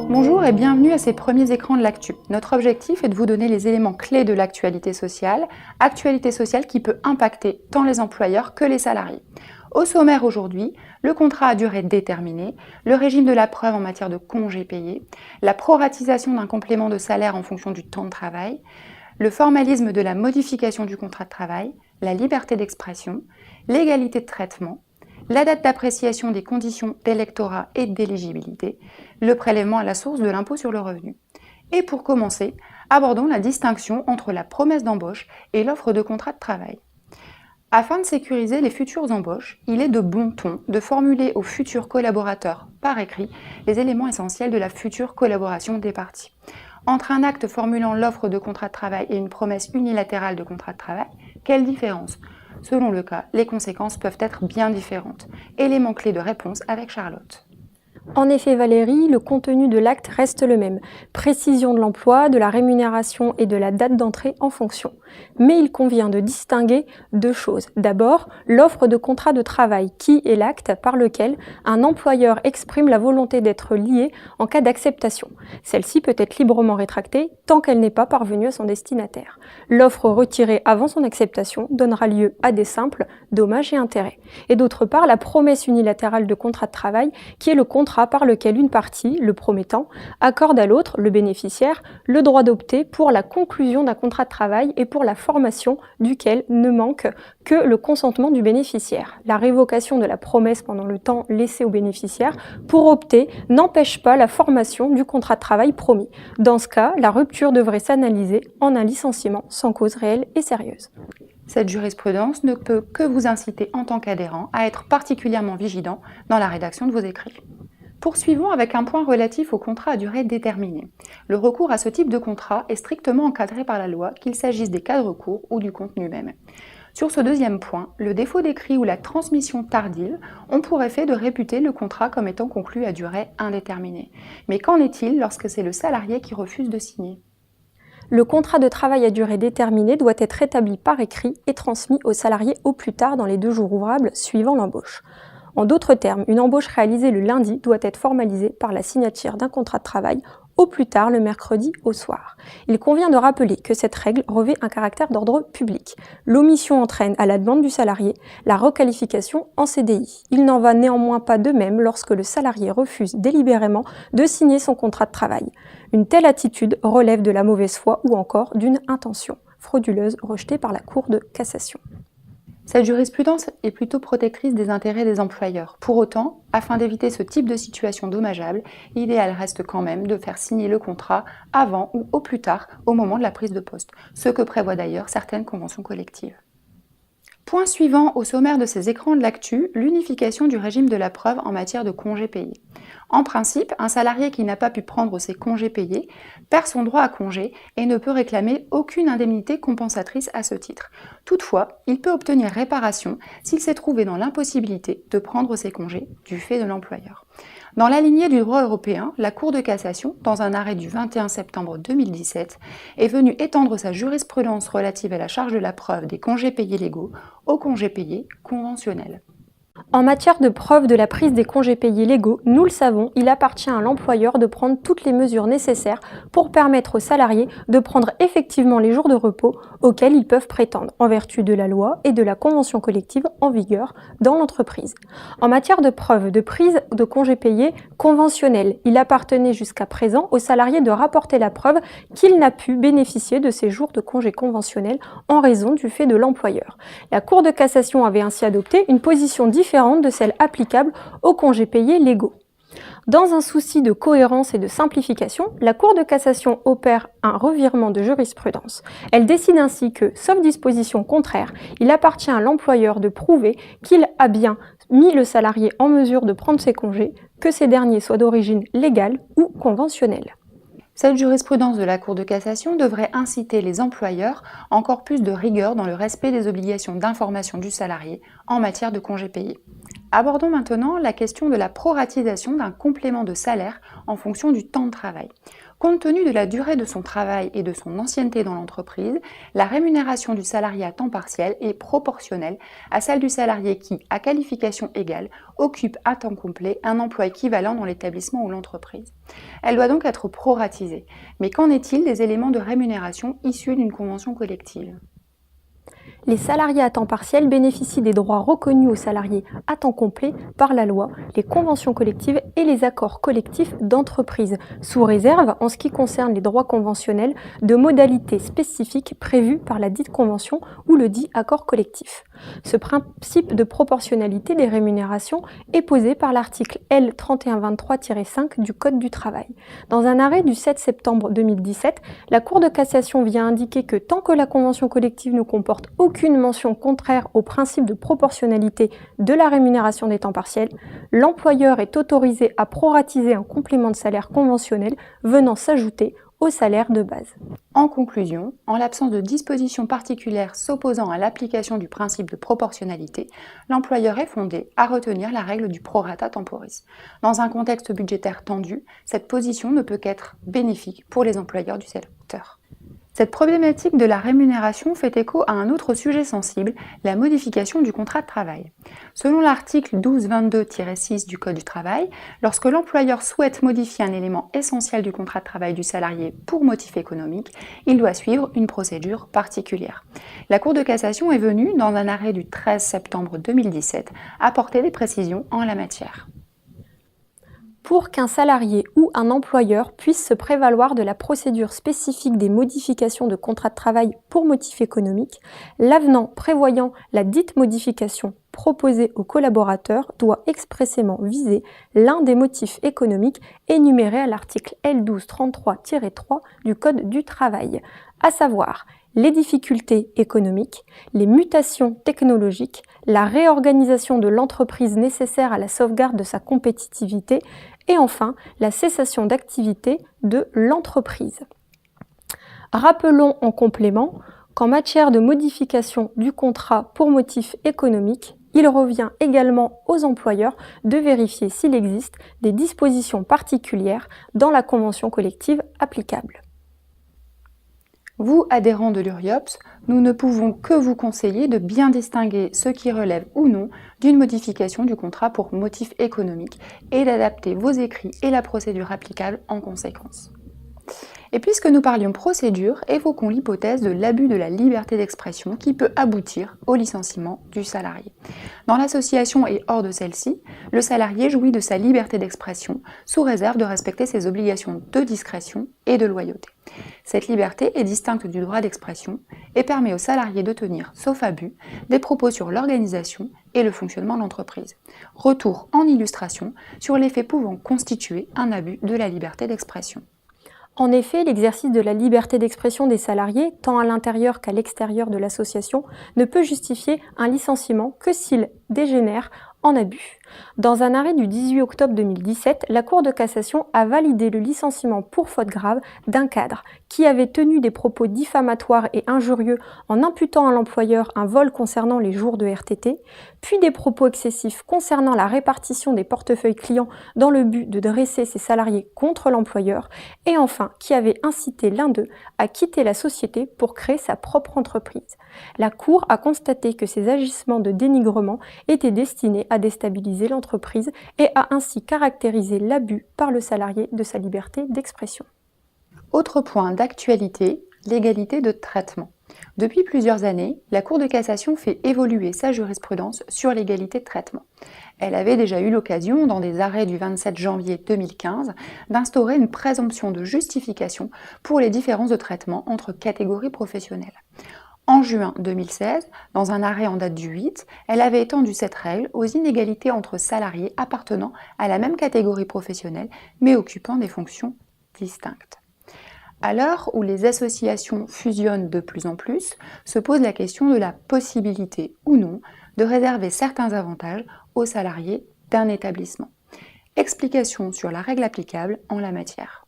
Bonjour et bienvenue à ces premiers écrans de l'actu. Notre objectif est de vous donner les éléments clés de l'actualité sociale qui peut impacter tant les employeurs que les salariés. Au sommaire aujourd'hui, le contrat à durée déterminée, le régime de la preuve en matière de congés payés, la proratisation d'un complément de salaire en fonction du temps de travail, le formalisme de la modification du contrat de travail, la liberté d'expression, l'égalité de traitement, la date d'appréciation des conditions d'électorat et d'éligibilité, le prélèvement à la source de l'impôt sur le revenu. Et pour commencer, abordons la distinction entre la promesse d'embauche et l'offre de contrat de travail. Afin de sécuriser les futures embauches, il est de bon ton de formuler aux futurs collaborateurs par écrit les éléments essentiels de la future collaboration des parties. Entre un acte formulant l'offre de contrat de travail et une promesse unilatérale de contrat de travail, quelle différence ? Selon le cas, les conséquences peuvent être bien différentes. Élément clé de réponse avec Charlotte. En effet, Valérie, le contenu de l'acte reste le même. Précision de l'emploi, de la rémunération et de la date d'entrée en fonction. Mais il convient de distinguer deux choses. D'abord, l'offre de contrat de travail, qui est l'acte par lequel un employeur exprime la volonté d'être lié en cas d'acceptation. Celle-ci peut être librement rétractée tant qu'elle n'est pas parvenue à son destinataire. L'offre retirée avant son acceptation donnera lieu à des simples dommages et intérêts. Et d'autre part, la promesse unilatérale de contrat de travail, qui est le contrat par lequel une partie, le promettant, accorde à l'autre, le bénéficiaire, le droit d'opter pour la conclusion d'un contrat de travail et pour la formation duquel ne manque que le consentement du bénéficiaire. La révocation de la promesse pendant le temps laissé au bénéficiaire pour opter n'empêche pas la formation du contrat de travail promis. Dans ce cas, la rupture devrait s'analyser en un licenciement sans cause réelle et sérieuse. Cette jurisprudence ne peut que vous inciter en tant qu'adhérent à être particulièrement vigilant dans la rédaction de vos écrits. Poursuivons avec un point relatif au contrat à durée déterminée. Le recours à ce type de contrat est strictement encadré par la loi, qu'il s'agisse des cas de recours ou du contenu même. Sur ce deuxième point, le défaut d'écrit ou la transmission tardive ont pour effet de réputer le contrat comme étant conclu à durée indéterminée. Mais qu'en est-il lorsque c'est le salarié qui refuse de signer ? Le contrat de travail à durée déterminée doit être établi par écrit et transmis au salarié au plus tard dans les 2 jours ouvrables suivant l'embauche. En d'autres termes, une embauche réalisée le lundi doit être formalisée par la signature d'un contrat de travail au plus tard le mercredi au soir. Il convient de rappeler que cette règle revêt un caractère d'ordre public. L'omission entraîne, à la demande du salarié, la requalification en CDI. Il n'en va néanmoins pas de même lorsque le salarié refuse délibérément de signer son contrat de travail. Une telle attitude relève de la mauvaise foi ou encore d'une intention frauduleuse rejetée par la Cour de cassation. Cette jurisprudence est plutôt protectrice des intérêts des employeurs. Pour autant, afin d'éviter ce type de situation dommageable, l'idéal reste quand même de faire signer le contrat avant ou au plus tard au moment de la prise de poste, ce que prévoient d'ailleurs certaines conventions collectives. Point suivant au sommaire de ces écrans de l'actu, l'unification du régime de la preuve en matière de congés payés. En principe, un salarié qui n'a pas pu prendre ses congés payés perd son droit à congé et ne peut réclamer aucune indemnité compensatrice à ce titre. Toutefois, il peut obtenir réparation s'il s'est trouvé dans l'impossibilité de prendre ses congés du fait de l'employeur. Dans la lignée du droit européen, la Cour de cassation, dans un arrêt du 21 septembre 2017, est venue étendre sa jurisprudence relative à la charge de la preuve des congés payés légaux aux congés payés conventionnels. En matière de preuve de la prise des congés payés légaux, nous le savons, il appartient à l'employeur de prendre toutes les mesures nécessaires pour permettre aux salariés de prendre effectivement les jours de repos auxquels ils peuvent prétendre, en vertu de la loi et de la convention collective en vigueur dans l'entreprise. En matière de preuve de prise de congés payés conventionnels, il appartenait jusqu'à présent aux salariés de rapporter la preuve qu'il n'a pu bénéficier de ces jours de congés conventionnels en raison du fait de l'employeur. La Cour de cassation avait ainsi adopté une position différente de celle applicable aux congés payés légaux. Dans un souci de cohérence et de simplification, la Cour de cassation opère un revirement de jurisprudence. Elle décide ainsi que, sauf disposition contraire, il appartient à l'employeur de prouver qu'il a bien mis le salarié en mesure de prendre ses congés, que ces derniers soient d'origine légale ou conventionnelle. Cette jurisprudence de la Cour de cassation devrait inciter les employeurs à encore plus de rigueur dans le respect des obligations d'information du salarié en matière de congés payés. Abordons maintenant la question de la proratisation d'un complément de salaire en fonction du temps de travail. Compte tenu de la durée de son travail et de son ancienneté dans l'entreprise, la rémunération du salarié à temps partiel est proportionnelle à celle du salarié qui, à qualification égale, occupe à temps complet un emploi équivalent dans l'établissement ou l'entreprise. Elle doit donc être proratisée. Mais qu'en est-il des éléments de rémunération issus d'une convention collective ? Les salariés à temps partiel bénéficient des droits reconnus aux salariés à temps complet par la loi, les conventions collectives et les accords collectifs d'entreprise, sous réserve, en ce qui concerne les droits conventionnels, de modalités spécifiques prévues par la dite convention ou le dit accord collectif. Ce principe de proportionnalité des rémunérations est posé par l'article L. 3123-5 du Code du travail. Dans un arrêt du 7 septembre 2017, la Cour de cassation vient indiquer que tant que la convention collective ne comporte aucune mention contraire au principe de proportionnalité de la rémunération des temps partiels, l'employeur est autorisé à proratiser un complément de salaire conventionnel venant s'ajouter au salaire de base. En conclusion, en l'absence de dispositions particulières s'opposant à l'application du principe de proportionnalité, l'employeur est fondé à retenir la règle du prorata temporis. Dans un contexte budgétaire tendu, cette position ne peut qu'être bénéfique pour les employeurs du secteur. Cette problématique de la rémunération fait écho à un autre sujet sensible, la modification du contrat de travail. Selon l'article 1222-6 du Code du travail, lorsque l'employeur souhaite modifier un élément essentiel du contrat de travail du salarié pour motif économique, il doit suivre une procédure particulière. La Cour de cassation est venue, dans un arrêt du 13 septembre 2017, apporter des précisions en la matière. Pour qu'un salarié ou un employeur puisse se prévaloir de la procédure spécifique des modifications de contrat de travail pour motif économique, l'avenant prévoyant la dite modification proposée au collaborateur doit expressément viser l'un des motifs économiques énumérés à l'article L1233-3 du Code du travail, à savoir les difficultés économiques, les mutations technologiques, la réorganisation de l'entreprise nécessaire à la sauvegarde de sa compétitivité et enfin la cessation d'activité de l'entreprise. Rappelons en complément qu'en matière de modification du contrat pour motif économique, il revient également aux employeurs de vérifier s'il existe des dispositions particulières dans la convention collective applicable. Vous, adhérents de l'URIOPS, nous ne pouvons que vous conseiller de bien distinguer ce qui relève ou non d'une modification du contrat pour motif économique et d'adapter vos écrits et la procédure applicable en conséquence. Et puisque nous parlions procédure, évoquons l'hypothèse de l'abus de la liberté d'expression qui peut aboutir au licenciement du salarié. Dans l'association et hors de celle-ci, le salarié jouit de sa liberté d'expression sous réserve de respecter ses obligations de discrétion et de loyauté. Cette liberté est distincte du droit d'expression et permet au salarié de tenir, sauf abus, des propos sur l'organisation et le fonctionnement de l'entreprise. Retour en illustration sur les faits pouvant constituer un abus de la liberté d'expression. En effet, l'exercice de la liberté d'expression des salariés, tant à l'intérieur qu'à l'extérieur de l'association, ne peut justifier un licenciement que s'il dégénère en abus. Dans un arrêt du 18 octobre 2017, la Cour de cassation a validé le licenciement pour faute grave d'un cadre qui avait tenu des propos diffamatoires et injurieux en imputant à l'employeur un vol concernant les jours de RTT, puis des propos excessifs concernant la répartition des portefeuilles clients dans le but de dresser ses salariés contre l'employeur, et enfin qui avait incité l'un d'eux à quitter la société pour créer sa propre entreprise. La Cour a constaté que ces agissements de dénigrement étaient destinés à déstabiliser l'entreprise et a ainsi caractérisé l'abus par le salarié de sa liberté d'expression. Autre point d'actualité, l'égalité de traitement. Depuis plusieurs années, la Cour de cassation fait évoluer sa jurisprudence sur l'égalité de traitement. Elle avait déjà eu l'occasion, dans des arrêts du 27 janvier 2015, d'instaurer une présomption de justification pour les différences de traitement entre catégories professionnelles. En juin 2016, dans un arrêt en date du 8, elle avait étendu cette règle aux inégalités entre salariés appartenant à la même catégorie professionnelle mais occupant des fonctions distinctes. À l'heure où les associations fusionnent de plus en plus, se pose la question de la possibilité ou non de réserver certains avantages aux salariés d'un établissement. Explication sur la règle applicable en la matière.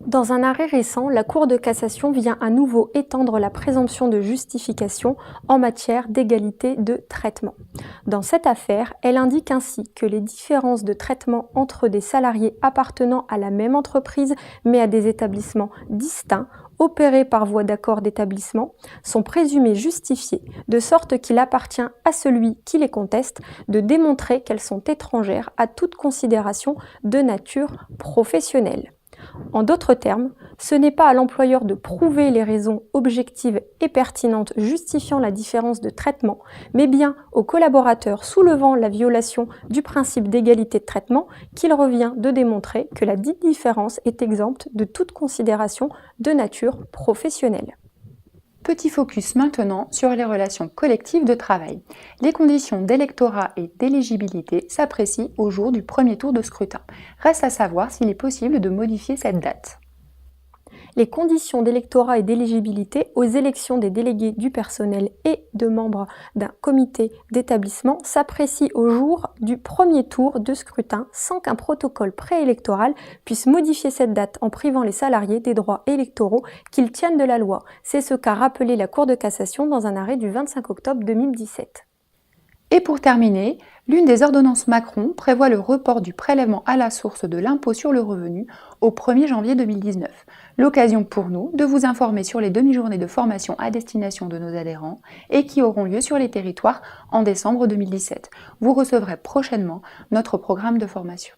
Dans un arrêt récent, la Cour de cassation vient à nouveau étendre la présomption de justification en matière d'égalité de traitement. Dans cette affaire, elle indique ainsi que les différences de traitement entre des salariés appartenant à la même entreprise mais à des établissements distincts opérés par voie d'accord d'établissement sont présumées justifiées, de sorte qu'il appartient à celui qui les conteste de démontrer qu'elles sont étrangères à toute considération de nature professionnelle. En d'autres termes, ce n'est pas à l'employeur de prouver les raisons objectives et pertinentes justifiant la différence de traitement, mais bien au collaborateur soulevant la violation du principe d'égalité de traitement qu'il revient de démontrer que la dite différence est exempte de toute considération de nature professionnelle. Petit focus maintenant sur les relations collectives de travail. Les conditions d'électorat et d'éligibilité s'apprécient au jour du premier tour de scrutin. Reste à savoir s'il est possible de modifier cette date. Les conditions d'électorat et d'éligibilité aux élections des délégués du personnel et de membres d'un comité d'établissement s'apprécient au jour du premier tour de scrutin sans qu'un protocole préélectoral puisse modifier cette date en privant les salariés des droits électoraux qu'ils tiennent de la loi. C'est ce qu'a rappelé la Cour de cassation dans un arrêt du 25 octobre 2017. Et pour terminer, l'une des ordonnances Macron prévoit le report du prélèvement à la source de l'impôt sur le revenu au 1er janvier 2019. L'occasion pour nous de vous informer sur les demi-journées de formation à destination de nos adhérents et qui auront lieu sur les territoires en décembre 2017. Vous recevrez prochainement notre programme de formation.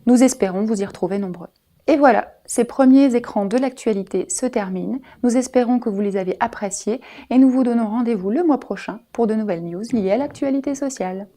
Nous espérons vous y retrouver nombreux. Et voilà, ces premiers écrans de l'actualité se terminent. Nous espérons que vous les avez appréciés et nous vous donnons rendez-vous le mois prochain pour de nouvelles news liées à l'actualité sociale.